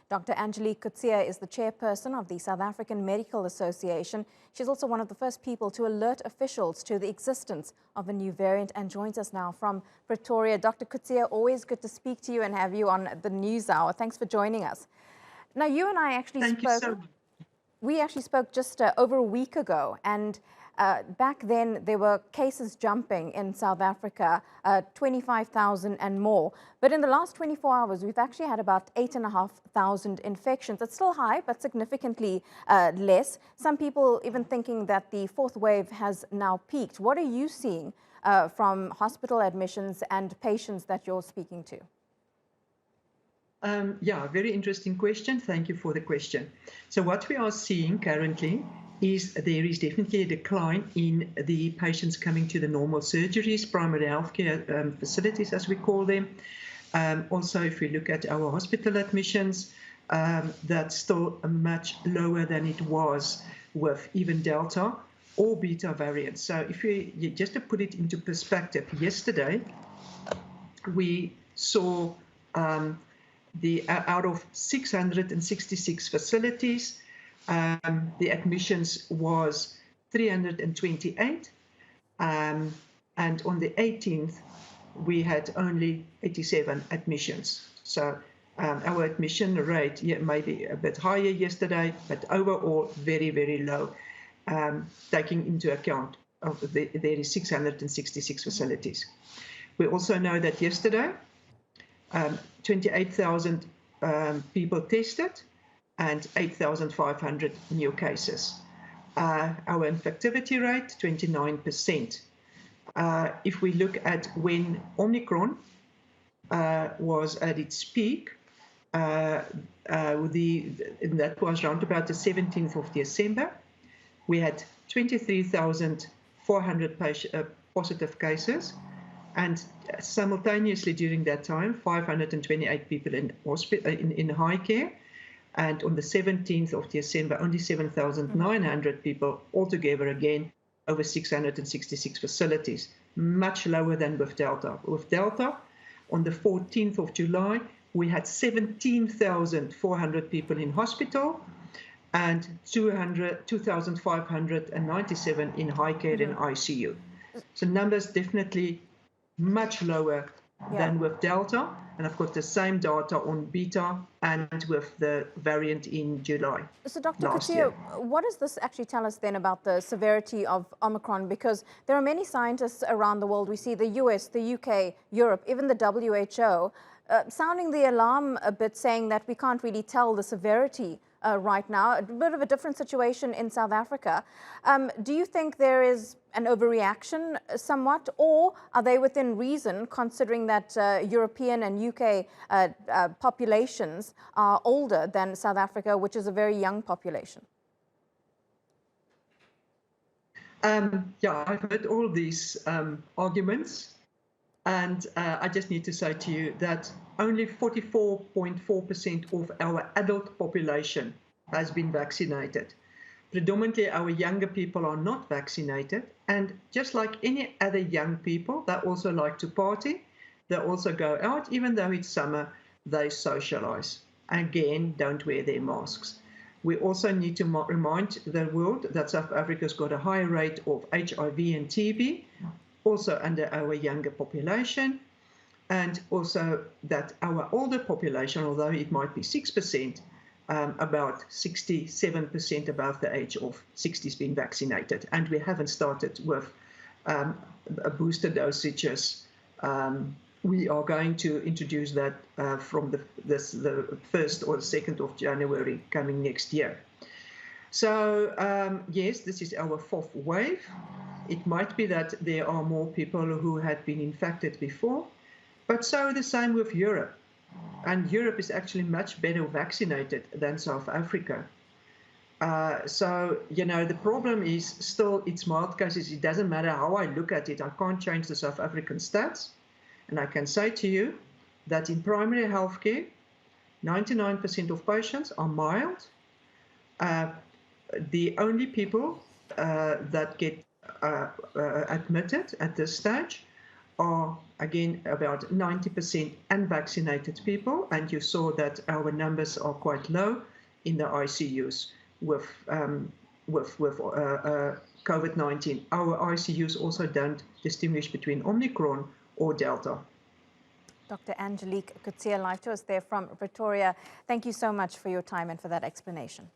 Dr. Angelique Coetzee is the chairperson of the South African Medical Association. She's also one of the first people to alert officials to the existence of a new variant and joins us now from Pretoria. Dr. Coetzee, always good to speak to you and have you on the News Hour. Thanks for joining us. Now, you and I actually Thank you so much. We actually spoke just over a week ago, and back then there were cases jumping in South Africa, 25,000 and more. But in the last 24 hours, we've actually had about 8,500 infections. It's still high, but significantly less. Some people even thinking that the fourth wave has now peaked. What are you seeing from hospital admissions and patients that you're speaking to? Yeah, very interesting question. Thank you for the question. So what we are seeing currently is there is definitely a decline in the patients coming to the normal surgeries, primary healthcare facilities, as we call them. Also, if we look at our hospital admissions, that's still much lower than it was with even Delta or Beta variants. So if we just to put it into perspective, yesterday we saw out of 666 facilities, the admissions was 328, and on the 18th we had only 87 admissions. So our admission rate may be a bit higher yesterday, but overall very, very low, taking into account of there is 666 facilities. We also know that yesterday 28,000 people tested and 8,500 new cases. Our infectivity rate, 29%. If we look at when Omicron was at its peak, that was around about the 17th of December, we had 23,400 positive cases. And simultaneously during that time, 528 people in high care. And on the 17th of December, only 7,900 people altogether, again, over 666 facilities, much lower than with Delta. With Delta, on the 14th of July, we had 17,400 people in hospital and 2,597 in high care and ICU. So numbers definitely much lower than with Delta, and of course the same data on Beta and with the variant in July. So Dr. Coetzee, what does this actually tell us then about the severity of Omicron? Because there are many scientists around the world. We see the US, the UK, Europe, even the WHO, sounding the alarm a bit, saying that we can't really tell the severity right now. A bit of a different situation in South Africa. Do you think there is an overreaction somewhat, or are they within reason, considering that European and UK populations are older than South Africa, which is a very young population? Yeah, I've heard all these arguments, and I just need to say to you that only 44.4% of our adult population has been vaccinated. Predominantly, our younger people are not vaccinated. And just like any other young people, they also like to party. They also go out, even though it's summer, they socialize. Again, don't wear their masks. We also need to remind the world that South Africa's got a high rate of HIV and TB, also under our younger population. And also that our older population, although it might be 6%, about 67% above the age of 60 is being vaccinated. And we haven't started with booster dosages. We are going to introduce that from the 1st or 2nd of January coming next year. So yes, this is our fourth wave. It might be that there are more people who had been infected before, but so the same with Europe. And Europe is actually much better vaccinated than South Africa. So, you know, the problem is still it's mild cases. It doesn't matter how I look at it. I can't change the South African stats. And I can say to you that in primary healthcare, 99% of patients are mild. The only people that get admitted at this stage are, again, about 90% unvaccinated people, and you saw that our numbers are quite low in the ICUs with COVID-19. Our ICUs also don't distinguish between Omicron or Delta. Dr. Angelique Coetzee, live to us there from Pretoria. Thank you so much for your time and for that explanation.